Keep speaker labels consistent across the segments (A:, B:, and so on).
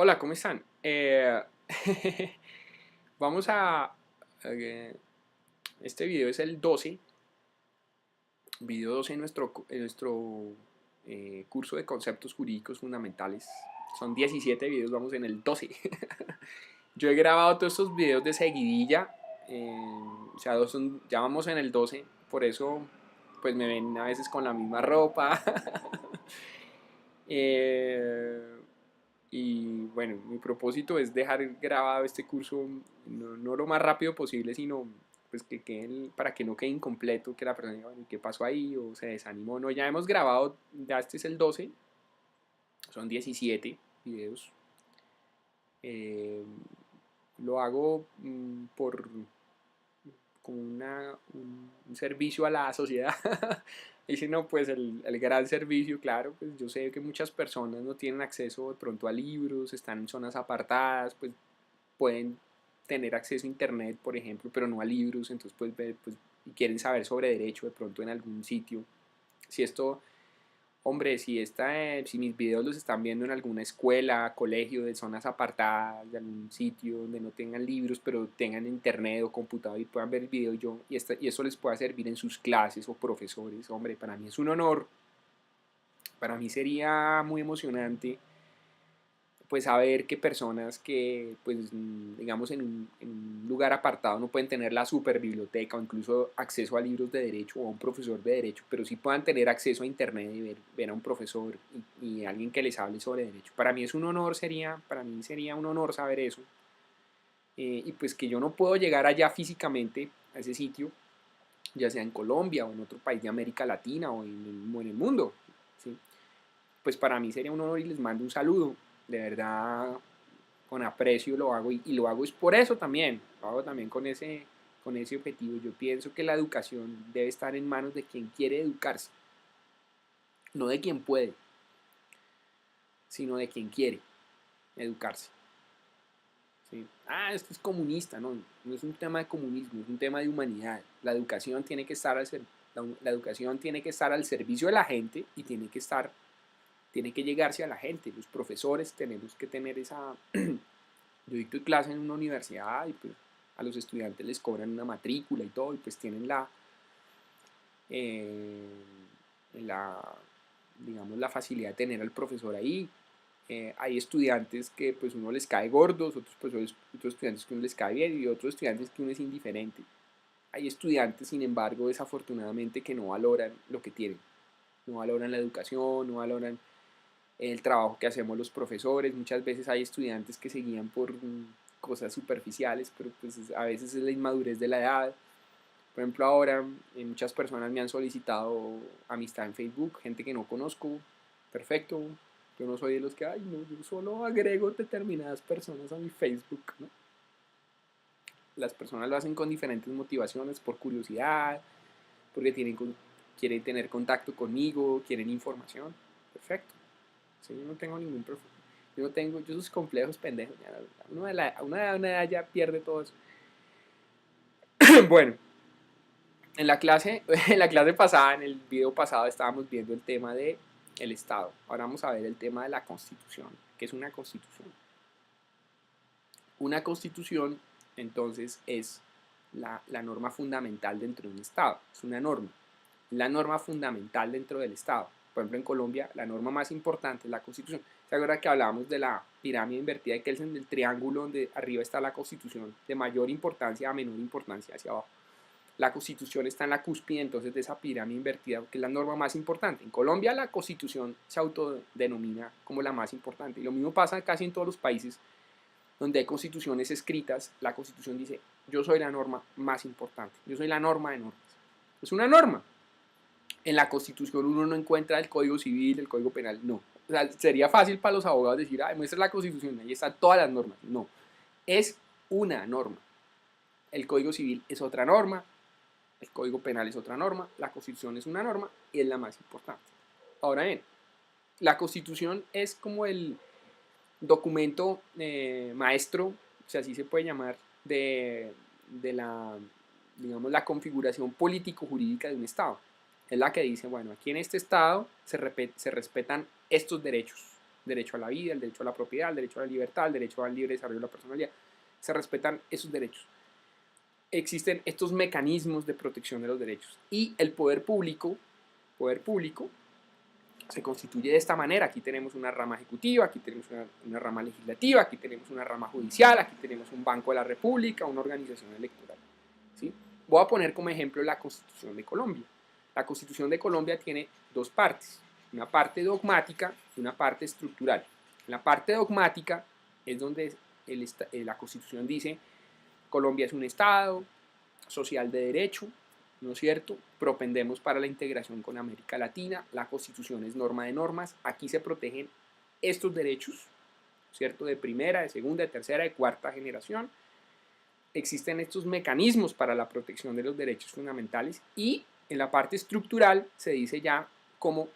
A: Hola, ¿cómo están? Vamos a este video es el 12, video 12 en nuestro curso de conceptos jurídicos fundamentales. Son 17 videos, vamos en el 12. Yo he grabado todos estos videos de seguidilla, o sea, ya vamos en el 12, por eso pues me ven a veces con la misma ropa. Eh, Y bueno, mi propósito es dejar grabado este curso no lo más rápido posible, sino pues para que no quede incompleto, que la persona diga, bueno, ¿qué pasó ahí? O se desanimó. No, ya hemos grabado, ya este es el 12, son 17 videos. Eh, lo hago como un servicio a la sociedad. Y si no, pues el gran servicio, claro, pues yo sé que muchas personas no tienen acceso de pronto a libros, están en zonas apartadas, pues pueden tener acceso a internet, por ejemplo, pero no a libros, entonces pues y quieren saber sobre derecho de pronto en algún sitio. Si esto, hombre, si mis videos los están viendo en alguna escuela, colegio, de zonas apartadas, de algún sitio donde no tengan libros, pero tengan internet o computador y puedan ver el video y eso les pueda servir en sus clases o profesores, hombre, para mí es un honor, para mí sería muy emocionante pues saber que personas que pues digamos en un lugar apartado no pueden tener la super biblioteca o incluso acceso a libros de derecho o a un profesor de derecho, pero sí puedan tener acceso a internet y ver a un profesor y alguien que les hable sobre derecho. Para mí sería un honor saber eso. Y pues que yo no puedo llegar allá físicamente a ese sitio, ya sea en Colombia o en otro país de América Latina o en el mundo, ¿sí? Pues para mí sería un honor y les mando un saludo. De verdad, con aprecio lo hago y lo hago es por eso también, lo hago también con ese objetivo. Yo pienso que la educación debe estar en manos de quien quiere educarse, no de quien puede, sino de quien quiere educarse. ¿Sí? Esto es comunista, no es un tema de comunismo, es un tema de humanidad. La educación tiene que estar la educación tiene que estar al servicio de la gente y tiene que llegarse a la gente. Los profesores tenemos que tener esa. Yo dicto clase en una universidad y pues a los estudiantes les cobran una matrícula y todo y pues tienen eh, la digamos, la facilidad de tener al profesor ahí. Hay estudiantes que pues uno les cae gordos, otros estudiantes que uno les cae bien y otros estudiantes que uno es indiferente. Hay estudiantes, sin embargo, desafortunadamente que no valoran lo que tienen, no valoran la educación, no valoran el trabajo que hacemos los profesores. Muchas veces hay estudiantes que se guían por cosas superficiales, pero pues a veces es la inmadurez de la edad. Por ejemplo, ahora muchas personas me han solicitado amistad en Facebook, gente que no conozco. Perfecto, yo no soy de los que, ay, no, yo solo agrego determinadas personas a mi Facebook, ¿no? Las personas lo hacen con diferentes motivaciones, por curiosidad, porque quieren tener contacto conmigo, quieren información. Perfecto. Sí, yo no tengo ningún problema. Yo sus complejos pendejos. Ya, una edad ya pierde todo eso. Bueno, en la clase pasada, en el video pasado, estábamos viendo el tema de el Estado. Ahora vamos a ver el tema de la Constitución. ¿Qué es una Constitución? Una Constitución, entonces, es la norma fundamental dentro de un Estado. Es una norma. La norma fundamental dentro del Estado. Por ejemplo, en Colombia, la norma más importante es la Constitución. ¿Se acuerda que hablábamos de la pirámide invertida de Kelsen, del triángulo donde arriba está la Constitución, de mayor importancia a menor importancia hacia abajo? La Constitución está en la cúspide entonces de esa pirámide invertida, que es la norma más importante. En Colombia la Constitución se autodenomina como la más importante. Y lo mismo pasa casi en todos los países donde hay constituciones escritas. La Constitución dice, yo soy la norma más importante, yo soy la norma de normas. Es una norma. En la Constitución uno no encuentra el Código Civil, el Código Penal, no. O sea, sería fácil para los abogados decir, muestra la Constitución, ahí están todas las normas. No, es una norma. El Código Civil es otra norma, el Código Penal es otra norma, la Constitución es una norma y es la más importante. Ahora bien, la Constitución es como el documento maestro, o sea, así se puede llamar, de la, digamos, la configuración político-jurídica de un Estado. Es la que dice, bueno, aquí en este Estado se respetan estos derechos derecho a la vida, el derecho a la propiedad, el derecho a la libertad, el derecho al libre desarrollo de la personalidad. Se respetan esos derechos. Existen estos mecanismos de protección de los derechos y el poder público se constituye de esta manera. Aquí tenemos una rama ejecutiva, aquí tenemos una rama legislativa, aquí tenemos una rama judicial, aquí tenemos un Banco de la República, una organización electoral, ¿sí? Voy a poner como ejemplo la Constitución de Colombia. La Constitución de Colombia tiene dos partes, una parte dogmática y una parte estructural. La parte dogmática es donde la Constitución dice: Colombia es un Estado social de derecho, ¿no es cierto? Propendemos para la integración con América Latina, la Constitución es norma de normas, aquí se protegen estos derechos, ¿cierto? De primera, de segunda, de tercera, de cuarta generación. Existen estos mecanismos para la protección de los derechos fundamentales y en la parte estructural se dice ya cómo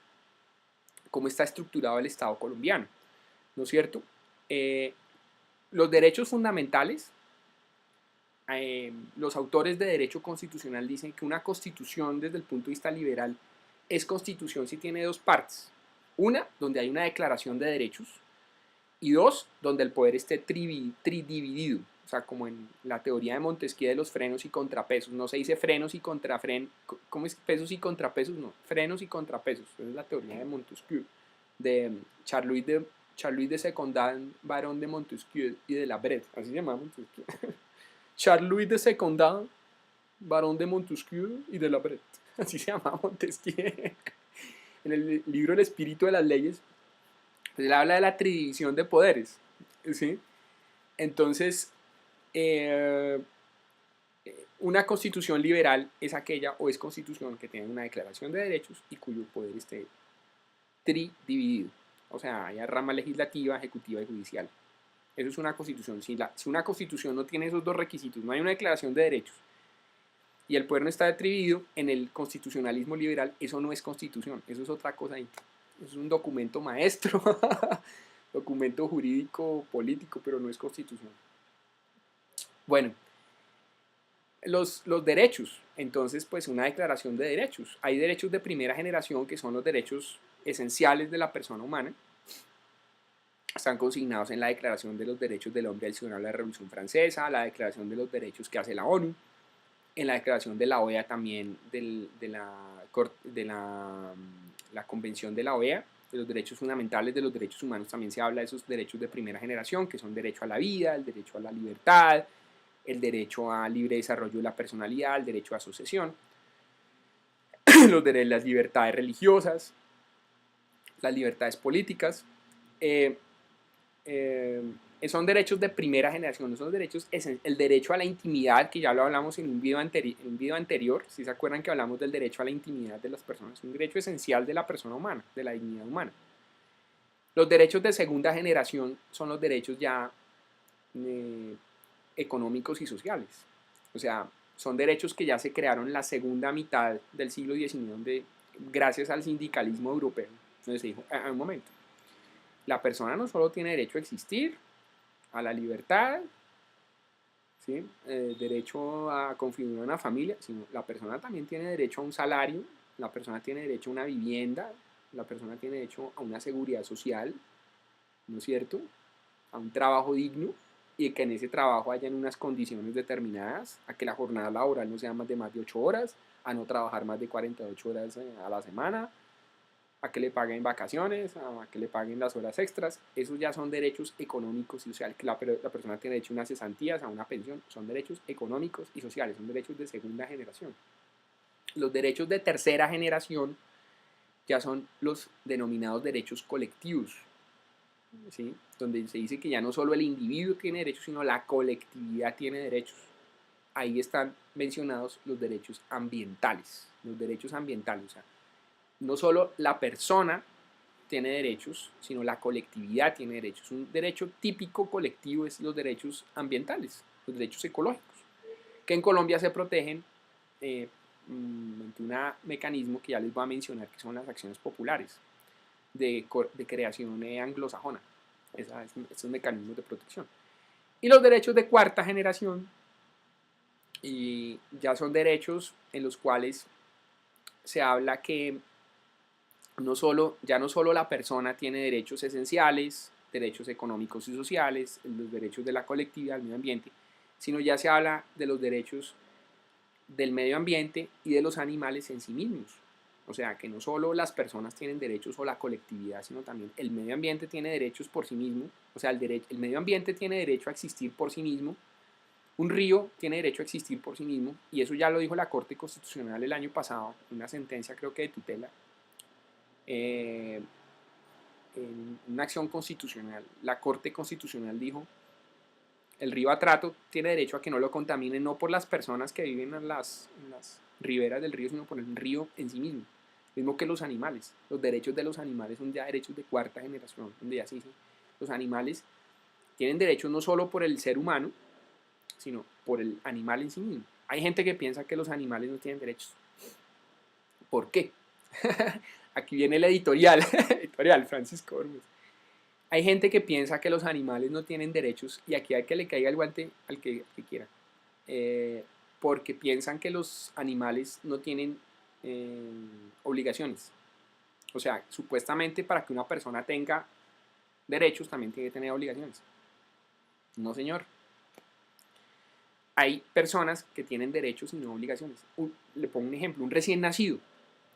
A: está estructurado el Estado colombiano, ¿no es cierto? Los derechos fundamentales, los autores de derecho constitucional dicen que una constitución desde el punto de vista liberal es constitución si tiene dos partes. Una, donde hay una declaración de derechos, y dos, donde el poder esté tridividido. O sea, como en la teoría de Montesquieu de los frenos y contrapesos. No se dice frenos y contrafrenos. ¿Cómo es pesos y contrapesos? No, frenos y contrapesos. Esa es la teoría de Montesquieu, de Charles de Secondat, barón de Montesquieu y de la Brette. Así se llama Montesquieu. Charles de Secondat, barón de Montesquieu y de la Brette. Así se llama Montesquieu. En el libro El espíritu de las leyes, pues él habla de la tridivisión de poderes, ¿sí? Entonces, una constitución liberal es aquella o es constitución que tiene una declaración de derechos y cuyo poder esté tridividido. O sea, hay rama legislativa, ejecutiva y judicial. Eso es una constitución. Si una constitución no tiene esos dos requisitos, no hay una declaración de derechos y el poder no está dividido, en el constitucionalismo liberal eso no es constitución, eso es otra cosa ahí. Eso es un documento maestro, documento jurídico, político, pero no es constitución. Bueno, los derechos. Entonces, pues una declaración de derechos. Hay derechos de primera generación que son los derechos esenciales de la persona humana. Están consignados en la Declaración de los Derechos del Hombre adicional a la Revolución Francesa, la Declaración de los Derechos que hace la ONU, en la Declaración de la OEA también, de la Convención de la OEA, de los derechos fundamentales de los derechos humanos, también se habla de esos derechos de primera generación, que son derecho a la vida, el derecho a la libertad, el derecho al libre desarrollo de la personalidad, el derecho a asociación, las libertades religiosas, las libertades políticas. Son derechos de primera generación, son derechos, el derecho a la intimidad, que ya lo hablamos en un video anterior, si se acuerdan que hablamos del derecho a la intimidad de las personas, es un derecho esencial de la persona humana, de la dignidad humana. Los derechos de segunda generación son los derechos ya económicos y sociales, o sea, son derechos que ya se crearon en la segunda mitad del siglo XIX, gracias al sindicalismo europeo. Entonces se dijo, un momento, la persona no solo tiene derecho a existir, a la libertad, ¿sí? Derecho a configurar una familia, sino la persona también tiene derecho a un salario, la persona tiene derecho a una vivienda, la persona tiene derecho a una seguridad social, ¿no es cierto? A un trabajo digno y que en ese trabajo hayan unas condiciones determinadas, a que la jornada laboral no sea más de 8 horas, a no trabajar más de 48 horas a la semana, a que le paguen vacaciones, a que le paguen las horas extras. Esos ya son derechos económicos y sociales, que la persona tiene derecho a unas cesantías, a una pensión, son derechos económicos y sociales, son derechos de segunda generación. Los derechos de tercera generación ya son los denominados derechos colectivos, ¿sí? Donde se dice que ya no solo el individuo tiene derechos, sino la colectividad tiene derechos. Ahí están mencionados los derechos ambientales, o sea, no solo la persona tiene derechos, sino la colectividad tiene derechos. Un derecho típico colectivo es los derechos ambientales, los derechos ecológicos, que en Colombia se protegen mediante un mecanismo que ya les voy a mencionar, que son las acciones populares de creación anglosajona, esos mecanismos de protección. Y los derechos de cuarta generación ya son derechos en los cuales se habla que ya no solo la persona tiene derechos esenciales, derechos económicos y sociales, los derechos de la colectividad, del medio ambiente, sino ya se habla de los derechos del medio ambiente y de los animales en sí mismos. O sea, que no solo las personas tienen derechos o la colectividad, sino también el medio ambiente tiene derechos por sí mismo. O sea, el medio ambiente tiene derecho a existir por sí mismo. Un río tiene derecho a existir por sí mismo. Y eso ya lo dijo la Corte Constitucional el año pasado, en una sentencia creo que de tutela, en una acción constitucional. La Corte Constitucional dijo: el río Atrato tiene derecho a que no lo contaminen, no por las personas que viven en las riberas del río, sino por el río en sí mismo. Mismo que los animales. Los derechos de los animales son ya derechos de cuarta generación, donde ya se dice, los animales tienen derechos no solo por el ser humano, sino por el animal en sí mismo. Hay gente que piensa que los animales no tienen derechos. ¿Por qué? Aquí viene el editorial, editorial Francisco Ormes. Hay gente que piensa que los animales no tienen derechos, y aquí hay que le caiga el guante al que quiera, porque piensan que los animales no tienen obligaciones. O sea, supuestamente para que una persona tenga derechos también tiene que tener obligaciones. No, señor. Hay personas que tienen derechos y no obligaciones. Le pongo un ejemplo: un recién nacido.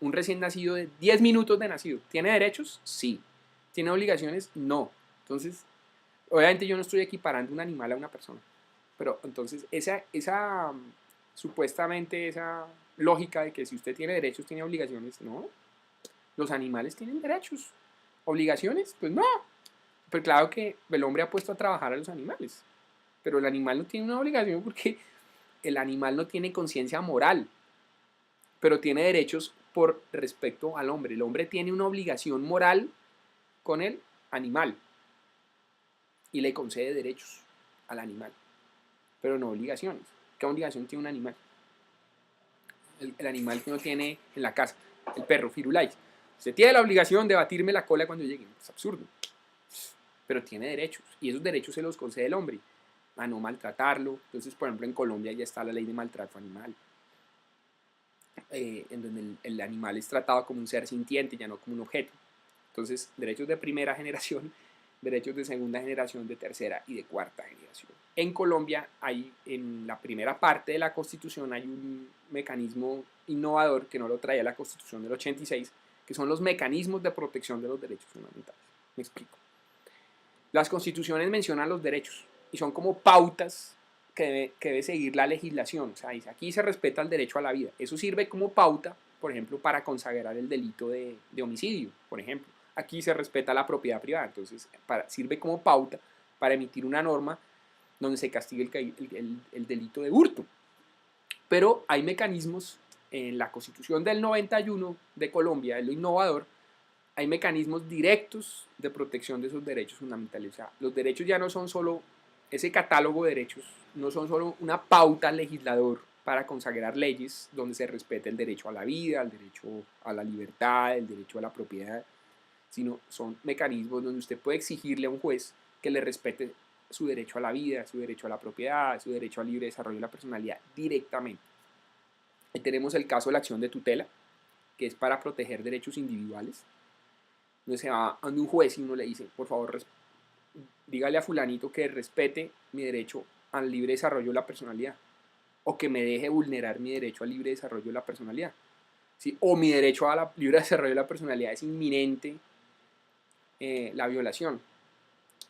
A: Un recién nacido de 10 minutos de nacido. ¿Tiene derechos? Sí. ¿Tiene obligaciones? No. Entonces, obviamente yo no estoy equiparando un animal a una persona. Pero entonces, supuestamente esa lógica de que si usted tiene derechos, tiene obligaciones, no. Los animales tienen derechos. ¿Obligaciones? Pues no. Pero claro que el hombre ha puesto a trabajar a los animales. Pero el animal no tiene una obligación porque el animal no tiene conciencia moral. Pero tiene derechos por respecto al hombre. El hombre tiene una obligación moral con el animal y le concede derechos al animal, pero no obligaciones. ¿Qué obligación tiene un animal? El animal que uno tiene en la casa, el perro, Firulais. Usted tiene la obligación de batirme la cola cuando llegue. Es absurdo. Pero tiene derechos, y esos derechos se los concede el hombre, a no maltratarlo. Entonces, por ejemplo, en Colombia ya está la ley de maltrato animal, en donde el animal es tratado como un ser sintiente, ya no como un objeto. Entonces, derechos de primera generación, derechos de segunda generación, de tercera y de cuarta generación. En Colombia hay, en la primera parte de la Constitución, hay un mecanismo innovador que no lo traía la Constitución del 86, que son los mecanismos de protección de los derechos fundamentales. Me explico. Las constituciones mencionan los derechos y son como pautas que debe seguir la legislación. O sea, dice, aquí se respeta el derecho a la vida. Eso sirve como pauta, por ejemplo, para consagrar el delito de homicidio, por ejemplo. Aquí se respeta la propiedad privada, entonces sirve como pauta para emitir una norma donde se castigue el delito de hurto. Pero hay mecanismos en la Constitución del 91 de Colombia, es lo innovador. Hay mecanismos directos de protección de esos derechos fundamentales. O sea, los derechos ya no son solo ese catálogo de derechos, no son solo una pauta al legislador para consagrar leyes donde se respete el derecho a la vida, el derecho a la libertad, el derecho a la propiedad, sino son mecanismos donde usted puede exigirle a un juez que le respete su derecho a la vida, su derecho a la propiedad, su derecho al libre desarrollo de la personalidad directamente. Ahí tenemos el caso de la acción de tutela, que es para proteger derechos individuales. Donde se va a un juez y uno le dice, por favor, dígale a fulanito que respete mi derecho al libre desarrollo de la personalidad, o que me deje vulnerar mi derecho al libre desarrollo de la personalidad, ¿sí? O mi derecho al libre desarrollo de la personalidad es inminente la violación.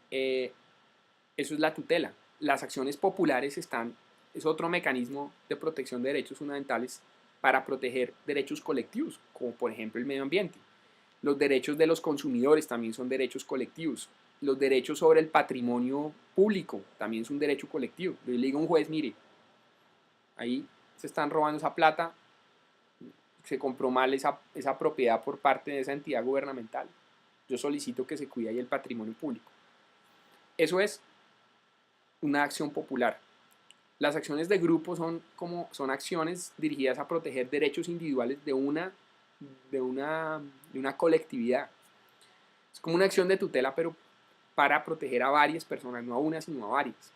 A: Eso es la tutela. Las acciones populares es otro mecanismo de protección de derechos fundamentales para proteger derechos colectivos, como por ejemplo el medio ambiente. Los derechos de los consumidores también son derechos colectivos. Los derechos sobre el patrimonio público también es un derecho colectivo. Yo le digo a un juez, mire, ahí se están robando esa plata, se compró mal esa propiedad por parte de esa entidad gubernamental. Yo solicito que se cuide ahí el patrimonio público. Eso es una acción popular. Las acciones de grupo son acciones dirigidas a proteger derechos individuales de una colectividad. Es como una acción de tutela, pero para proteger a varias personas, no a una, sino a varias.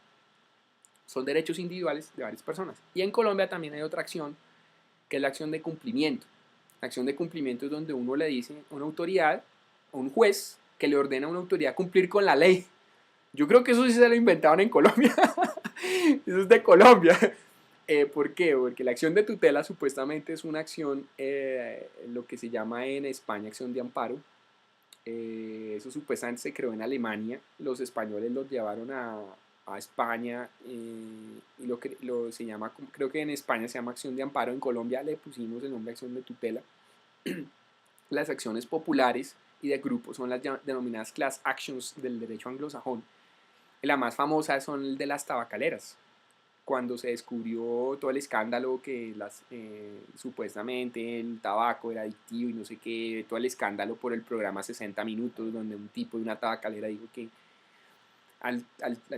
A: Son derechos individuales de varias personas. Y en Colombia también hay otra acción, que es la acción de cumplimiento. La acción de cumplimiento es donde uno le dice a una autoridad, a un juez, que le ordena a una autoridad cumplir con la ley. Yo creo que eso sí se lo inventaron en Colombia. Eso es de Colombia. ¿Por qué? Porque la acción de tutela supuestamente es una acción, lo que se llama en España acción de amparo. Eso supuestamente se creó en Alemania. Los españoles los llevaron a España y se llama, creo que en España se llama acción de amparo. En Colombia le pusimos el nombre acción de tutela. Las acciones populares y de grupo son las denominadas class actions del derecho anglosajón. La más famosa son el de las tabacaleras, cuando se descubrió todo el escándalo que supuestamente el tabaco era adictivo y no sé qué, todo el escándalo por el programa 60 minutos, donde un tipo de una tabacalera dijo que al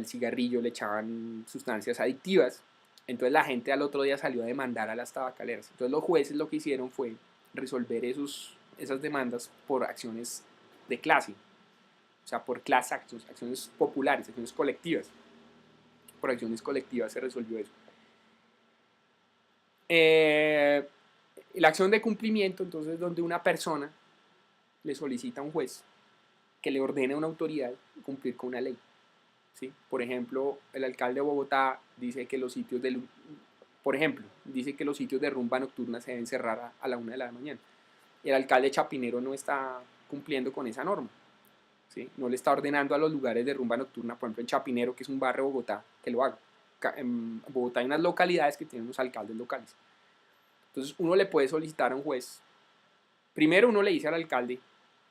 A: cigarrillo le echaban sustancias adictivas. Entonces la gente al otro día salió a demandar a las tabacaleras. Entonces los jueces lo que hicieron fue resolver esas demandas por acciones de clase, o sea, por class actions, acciones populares, acciones colectivas. Por acciones colectivas se resolvió eso. La acción de cumplimiento, entonces, donde una persona le solicita a un juez que le ordene a una autoridad cumplir con una ley. ¿Sí? Por ejemplo, el alcalde de Bogotá dice que los sitios de rumba nocturna se deben cerrar a la 1 de la mañana. Y el alcalde Chapinero no está cumpliendo con esa norma. ¿Sí? No le está ordenando a los lugares de rumba nocturna, por ejemplo en Chapinero, que es un barrio de Bogotá, que lo haga. En Bogotá hay unas localidades que tienen unos alcaldes locales. Entonces uno le puede solicitar a un juez. Primero uno le dice al alcalde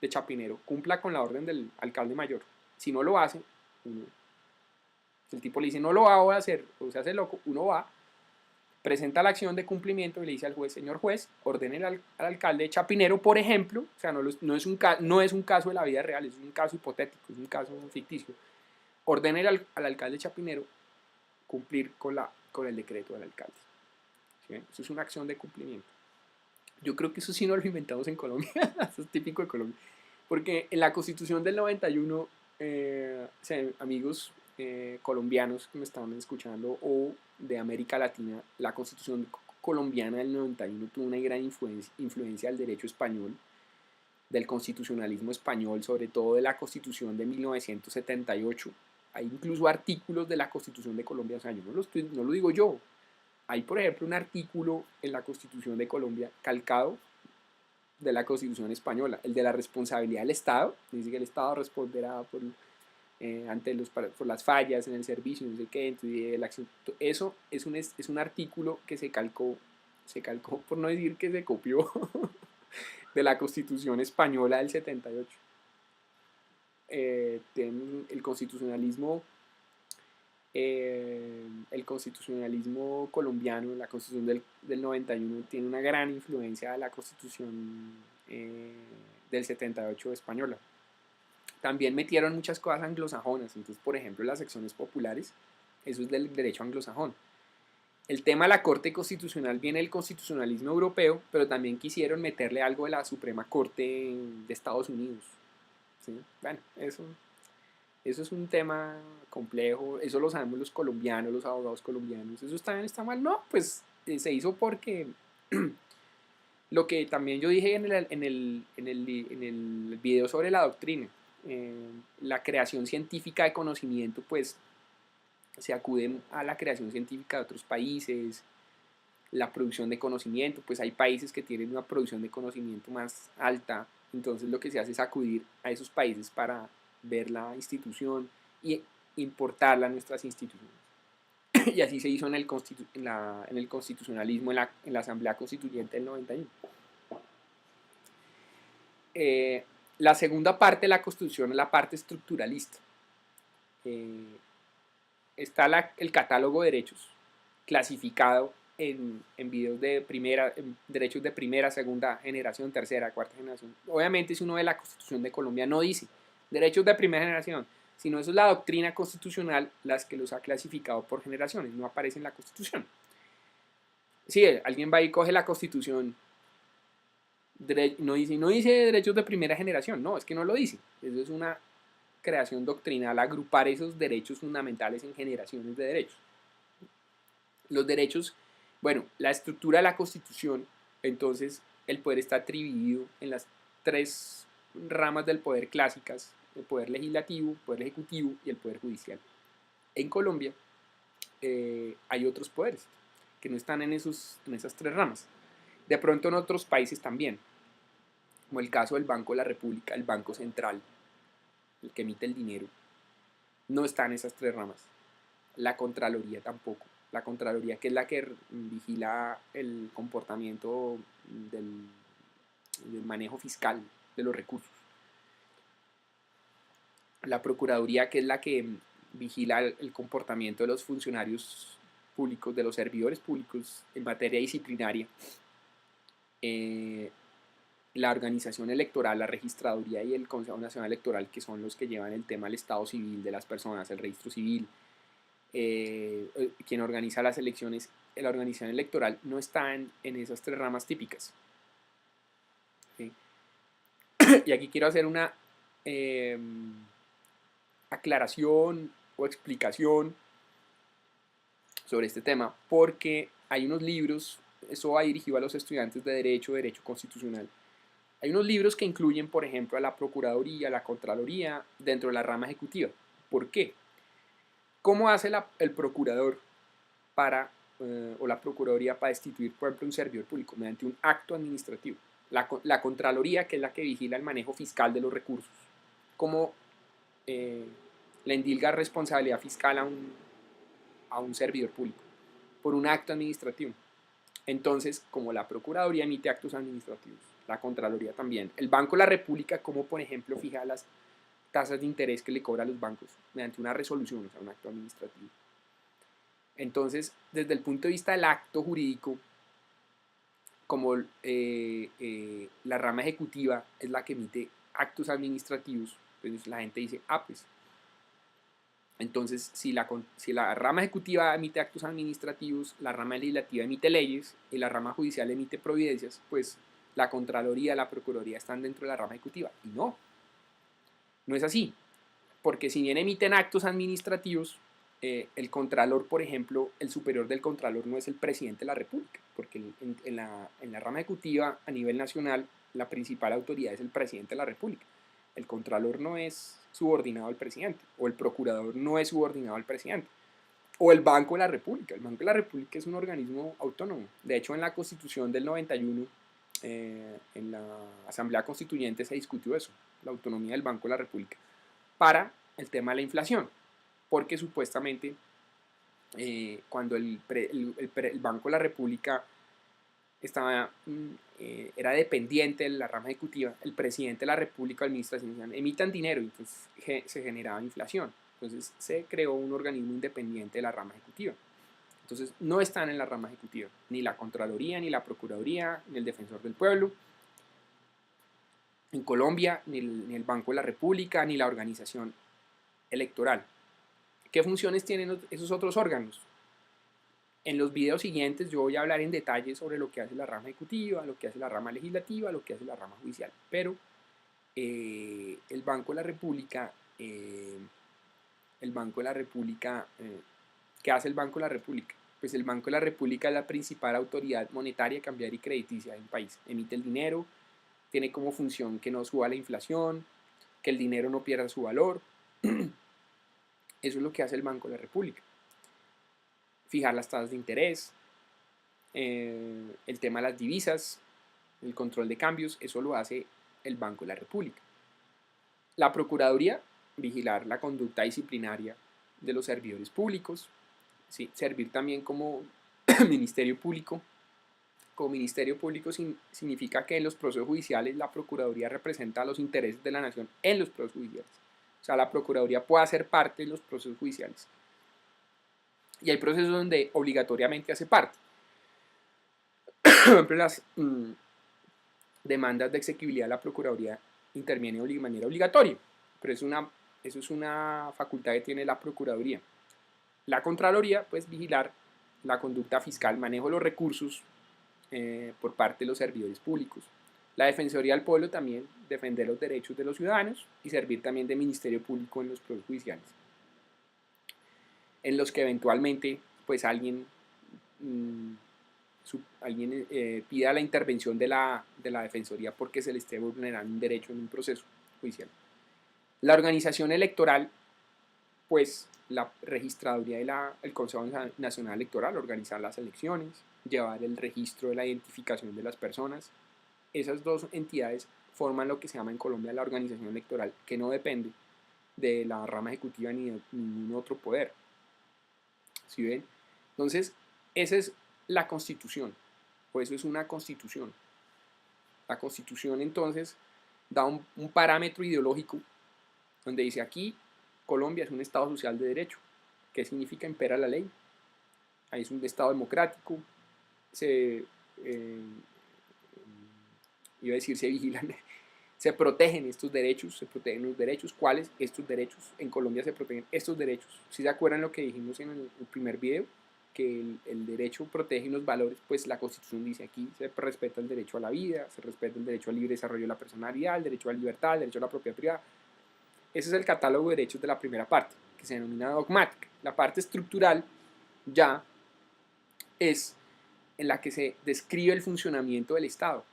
A: de Chapinero, cumpla con la orden del alcalde mayor. Si no lo hace, si el tipo le dice no lo voy a hacer, o se hace loco, uno va, presenta la acción de cumplimiento y le dice al juez, señor juez, ordene al alcalde de Chapinero, por ejemplo, o sea, no es un caso de la vida real, es un caso hipotético, es un caso ficticio, ordene al alcalde de Chapinero cumplir con el decreto del alcalde. ¿Sí? Eso es una acción de cumplimiento. Yo creo que eso sí no lo inventamos en Colombia, eso es típico de Colombia, porque en la Constitución del 91, amigos colombianos que me estaban escuchando o de América Latina, la Constitución colombiana del 91 tuvo una gran influencia del derecho español, del constitucionalismo español, sobre todo de la Constitución de 1978. Hay incluso artículos de la Constitución de Colombia, o sea, yo no lo digo yo. Hay, por ejemplo, un artículo en la Constitución de Colombia calcado de la Constitución española, el de la responsabilidad del Estado. Dice que el Estado responderá por las fallas en el servicio, no sé qué. Entonces, eso es un artículo que se calcó, por no decir que se copió, de la Constitución española del 78. El constitucionalismo colombiano, la Constitución del 91, tiene una gran influencia de la Constitución del 78 española. También metieron muchas cosas anglosajonas, entonces, por ejemplo, las secciones populares, eso es del derecho anglosajón. El tema de la Corte Constitucional viene del constitucionalismo europeo, pero también quisieron meterle algo de la Suprema Corte de Estados Unidos. ¿Sí? Bueno, eso es un tema complejo, eso lo sabemos los colombianos, los abogados colombianos. ¿Eso está bien, está mal? No, pues se hizo porque lo que también yo dije en el video sobre la doctrina, la creación científica de conocimiento, pues se acude a la creación científica de otros países, la producción de conocimiento, pues hay países que tienen una producción de conocimiento más alta, entonces lo que se hace es acudir a esos países para ver la institución y importarla a nuestras instituciones. Y así se hizo en el constitucionalismo, en la Asamblea Constituyente del 91. La segunda parte de la Constitución es la parte estructuralista. Está el catálogo de derechos clasificado en derechos de primera, segunda generación, tercera, cuarta generación. Obviamente, si uno ve la Constitución de Colombia, no dice derechos de primera generación, sino eso es la doctrina constitucional las que los ha clasificado por generaciones, no aparece en la Constitución. Si alguien va y coge la Constitución, no dice derechos de primera generación, no, es que no lo dice. Eso es una creación doctrinal, agrupar esos derechos fundamentales en generaciones de derechos. Los derechos, bueno, la estructura de la Constitución, entonces, el poder está dividido en las tres ramas del poder clásicas: el poder legislativo, el poder ejecutivo y el poder judicial. En Colombia hay otros poderes que no están en esas tres ramas. De pronto en otros países también, como el caso del Banco de la República, el Banco Central, el que emite el dinero, no está en esas tres ramas. La Contraloría tampoco. La Contraloría, que es la que vigila el comportamiento del manejo fiscal de los recursos. La Procuraduría, que es la que vigila el comportamiento de los funcionarios públicos, de los servidores públicos en materia disciplinaria. La organización electoral, la registraduría y el Consejo Nacional Electoral, que son los que llevan el tema del estado civil de las personas, el registro civil. Quien organiza las elecciones, la organización electoral, no está en esas tres ramas típicas. ¿Sí? Y aquí quiero hacer una aclaración o explicación sobre este tema, porque hay unos libros, eso va dirigido a los estudiantes de Derecho Constitucional. Hay unos libros que incluyen, por ejemplo, a la Procuraduría, a la Contraloría, dentro de la rama ejecutiva. ¿Por qué? ¿Cómo hace el procurador o la Procuraduría para destituir, por ejemplo, un servidor público? Mediante un acto administrativo. La Contraloría, que es la que vigila el manejo fiscal de los recursos. ¿Cómo le endilga responsabilidad fiscal a un servidor público? Por un acto administrativo. Entonces, como la Procuraduría emite actos administrativos, la Contraloría también. El Banco de la República, como por ejemplo fija las tasas de interés que le cobra a los bancos mediante una resolución, o sea, un acto administrativo. Entonces, desde el punto de vista del acto jurídico, como la rama ejecutiva es la que emite actos administrativos, pues la gente dice, pues entonces si la rama ejecutiva emite actos administrativos, la rama legislativa emite leyes y la rama judicial emite providencias, pues la Contraloría, la Procuraduría están dentro de la rama ejecutiva. Y no es así, porque si bien emiten actos administrativos, el Contralor, por ejemplo, el superior del Contralor no es el presidente de la República, porque en la rama ejecutiva a nivel nacional la principal autoridad es el presidente de la República. El Contralor no es subordinado al presidente, o el Procurador no es subordinado al presidente, o el Banco de la República. El Banco de la República es un organismo autónomo. De hecho, en la Constitución del 91, en la Asamblea Constituyente se discutió eso, la autonomía del Banco de la República, para el tema de la inflación, porque supuestamente cuando el Banco de la República era dependiente de la rama ejecutiva, el presidente de la República o la administración emitan dinero, y entonces se generaba inflación. Entonces se creó un organismo independiente de la rama ejecutiva. Entonces no están en la rama ejecutiva, ni la Contraloría, ni la Procuraduría, ni el Defensor del Pueblo, en Colombia, ni el Banco de la República, ni la organización electoral. ¿Qué funciones tienen esos otros órganos? En los videos siguientes yo voy a hablar en detalle sobre lo que hace la rama ejecutiva, lo que hace la rama legislativa, lo que hace la rama judicial. Pero el Banco de la República, ¿qué hace el Banco de la República? Pues el Banco de la República es la principal autoridad monetaria, cambiaria y crediticia del país. Emite el dinero, tiene como función que no suba la inflación, que el dinero no pierda su valor. Eso es lo que hace el Banco de la República. Fijar las tasas de interés, el tema de las divisas, el control de cambios, eso lo hace el Banco de la República. La Procuraduría, vigilar la conducta disciplinaria de los servidores públicos, ¿sí? Servir también como Ministerio Público. Como Ministerio Público significa que en los procesos judiciales la Procuraduría representa los intereses de la nación en los procesos judiciales. O sea, la Procuraduría puede hacer parte de los procesos judiciales. Y hay procesos donde obligatoriamente hace parte. Por ejemplo, las demandas de exequibilidad de la Procuraduría intervienen de manera obligatoria, pero eso es una facultad que tiene la Procuraduría. La Contraloría, pues, vigilar la conducta fiscal, manejo de los recursos por parte de los servidores públicos. La Defensoría del Pueblo también, defender los derechos de los ciudadanos y servir también de Ministerio Público en los procesos judiciales, en los que eventualmente pues alguien alguien pida la intervención de la Defensoría porque se le esté vulnerando un derecho en un proceso judicial. La organización electoral, pues la registraduría y el Consejo Nacional Electoral, organizar las elecciones, llevar el registro de la identificación de las personas. Esas dos entidades forman lo que se llama en Colombia la organización electoral, que no depende de la rama ejecutiva ni de ningún otro poder. ¿Sí ven? Entonces, esa es la Constitución, por eso es una Constitución. La Constitución entonces da un parámetro ideológico donde dice aquí Colombia es un Estado social de derecho. ¿Qué significa? Impera la ley. Ahí es un Estado democrático. Iba a decir se vigilan, se protegen estos derechos, se protegen los derechos. ¿Cuáles? Estos derechos. En Colombia se protegen estos derechos. ¿Sí se acuerdan lo que dijimos en el primer video? Que el derecho protege los valores, pues la Constitución dice aquí se respeta el derecho a la vida, se respeta el derecho al libre desarrollo de la personalidad, el derecho a la libertad, el derecho a la propiedad privada. Ese es el catálogo de derechos de la primera parte, que se denomina dogmática. La parte estructural ya es en la que se describe el funcionamiento del Estado,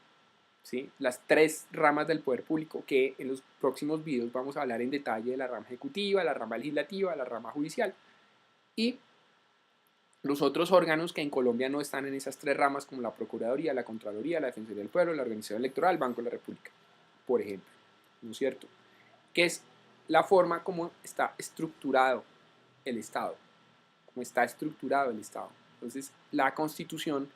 A: ¿sí? Las tres ramas del poder público, que en los próximos videos vamos a hablar en detalle de la rama ejecutiva, la rama legislativa, la rama judicial, y los otros órganos que en Colombia no están en esas tres ramas, como la Procuraduría, la Contraloría, la Defensoría del Pueblo, la Organización Electoral, el Banco de la República, por ejemplo, ¿no es cierto? Que es la forma como está estructurado el Estado, como está estructurado el Estado. Entonces, la Constitución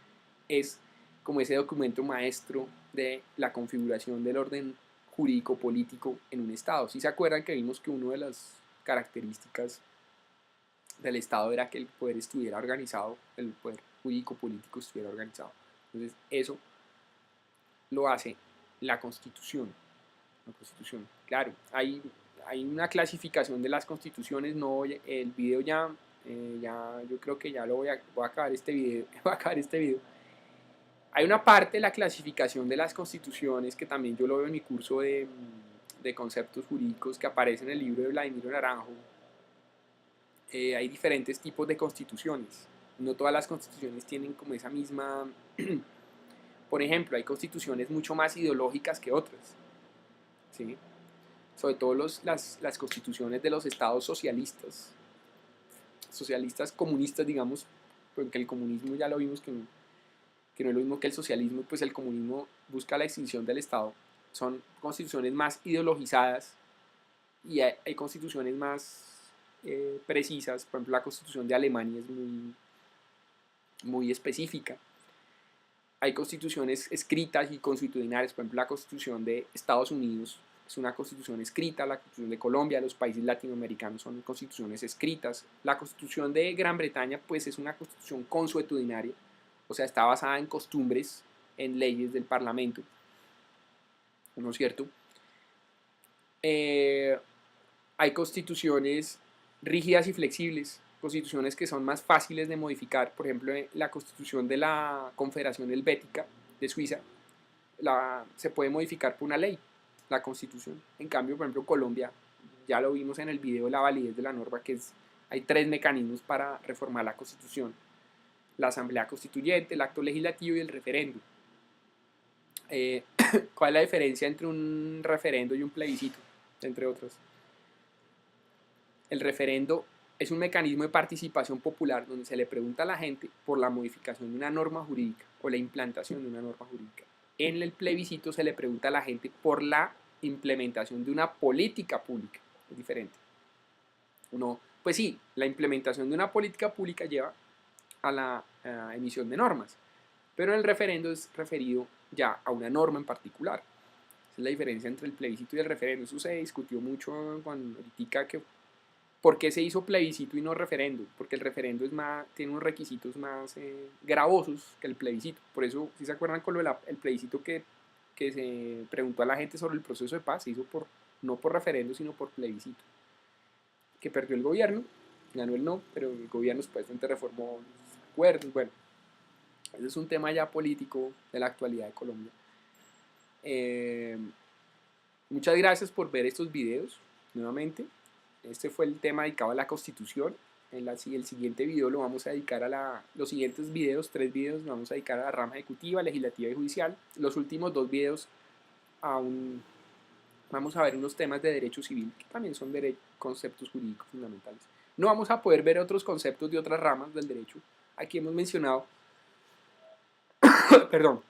A: es como ese documento maestro de la configuración del orden jurídico-político en un Estado. Si se acuerdan que vimos que una de las características del Estado era que el poder estuviera organizado, el poder jurídico-político estuviera organizado. Entonces, eso lo hace la Constitución. La Constitución. Claro, hay una clasificación de las constituciones, no, el video ya yo creo que ya voy a acabar este video, Hay una parte de la clasificación de las constituciones que también yo lo veo en mi curso de conceptos jurídicos que aparece en el libro de Vladimiro Naranjo. Hay diferentes tipos de constituciones. No todas las constituciones tienen como esa misma... Por ejemplo, hay constituciones mucho más ideológicas que otras, ¿sí? Sobre todo las constituciones de los estados socialistas comunistas, digamos, porque el comunismo ya lo vimos que no es lo mismo que el socialismo, pues el comunismo busca la extinción del Estado. Son constituciones más ideologizadas y hay constituciones más precisas. Por ejemplo, la constitución de Alemania es muy específica. Hay constituciones escritas y constitucionales. Por ejemplo, la constitución de Estados Unidos es una constitución escrita, la constitución de Colombia, los países latinoamericanos son constituciones escritas. La constitución de Gran Bretaña pues es una constitución consuetudinaria, o sea, está basada en costumbres, en leyes del parlamento, ¿no es cierto? Hay constituciones rígidas y flexibles, constituciones que son más fáciles de modificar. Por ejemplo, la constitución de la Confederación Helvética de Suiza se puede modificar por una ley, la constitución. En cambio, por ejemplo, Colombia, ya lo vimos en el video de la validez de la norma, que hay tres mecanismos para reformar la constitución: la asamblea constituyente, el acto legislativo y el referendo. ¿Cuál es la diferencia entre un referendo y un plebiscito? Entre otras. El referendo es un mecanismo de participación popular donde se le pregunta a la gente por la modificación de una norma jurídica o la implantación de una norma jurídica. En el plebiscito se le pregunta a la gente por la implementación de una política pública. Es diferente. Pues sí, la implementación de una política pública lleva a la emisión de normas, pero el referendo es referido ya a una norma en particular. Esa es la diferencia entre el plebiscito y el referendo. Eso se discutió mucho cuando ahorita que ¿por qué se hizo plebiscito y no referendo? Porque el referendo tiene unos requisitos más gravosos que el plebiscito. Por eso, si se acuerdan con el plebiscito que se preguntó a la gente sobre el proceso de paz, se hizo no por referendo, sino por plebiscito. Que perdió el gobierno, ganó el no, pero el gobierno supuestamente reformó los acuerdos. Bueno, ese es un tema ya político de la actualidad de Colombia. Muchas gracias por ver estos videos nuevamente. Este fue el tema dedicado a la Constitución. el siguiente video lo vamos a dedicar los siguientes videos, 3 videos, lo vamos a dedicar a la rama ejecutiva, legislativa y judicial. Los últimos 2 videos vamos a ver unos temas de derecho civil, que también son conceptos jurídicos fundamentales. No vamos a poder ver otros conceptos de otras ramas del derecho. Aquí hemos mencionado, perdón,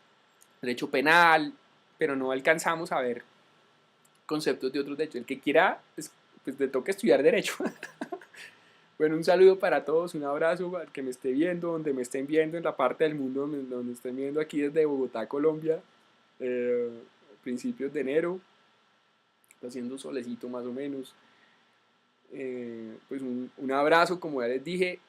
A: derecho penal, pero no alcanzamos a ver conceptos de otros derechos. El que quiera, pues le toca estudiar derecho. Bueno, un saludo para todos, un abrazo al que me esté viendo, donde me estén viendo, en la parte del mundo donde estén viendo, aquí desde Bogotá, Colombia, principios de enero, haciendo solecito más o menos. Pues un abrazo, como ya les dije,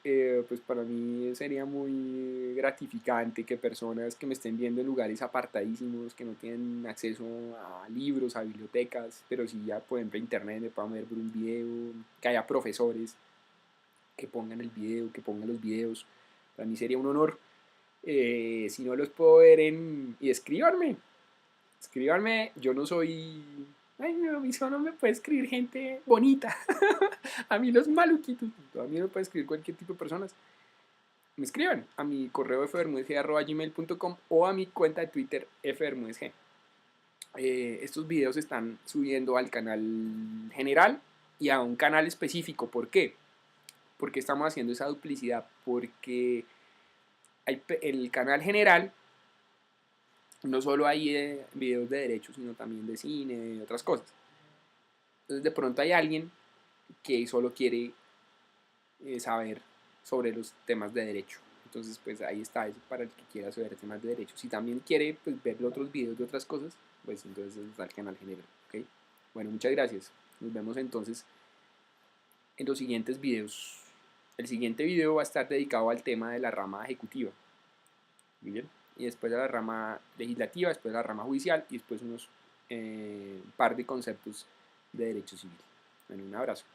A: pues para mí sería muy gratificante que personas que me estén viendo en lugares apartadísimos, que no tienen acceso a libros, a bibliotecas, pero sí ya por ejemplo a internet, me puedan ver por un video, que haya profesores que pongan el video, que pongan los videos. Para mí sería un honor. Si no los puedo ver y escríbanme, yo no soy... Ay, no, mi no me puede escribir gente bonita. A mí los maluquitos, a mí me puede escribir cualquier tipo de personas. Me escriban a mi correo fbermudesg@gmail.com o a mi cuenta de Twitter fbermudesg. Estos videos se están subiendo al canal general y a un canal específico. ¿Por qué? Porque estamos haciendo esa duplicidad, porque el canal general no solo hay videos de derecho, sino también de cine, y otras cosas. Entonces de pronto hay alguien que solo quiere saber sobre los temas de derecho. Entonces pues ahí está, eso para el que quiera saber temas de derecho. Si también quiere pues, ver otros videos de otras cosas, pues entonces está el canal general. ¿Okay? Bueno, muchas gracias. Nos vemos entonces en los siguientes videos. El siguiente video va a estar dedicado al tema de la rama ejecutiva. Bien. Y después a la rama legislativa, después a la rama judicial y después unos par de conceptos de derecho civil. Bueno, un abrazo.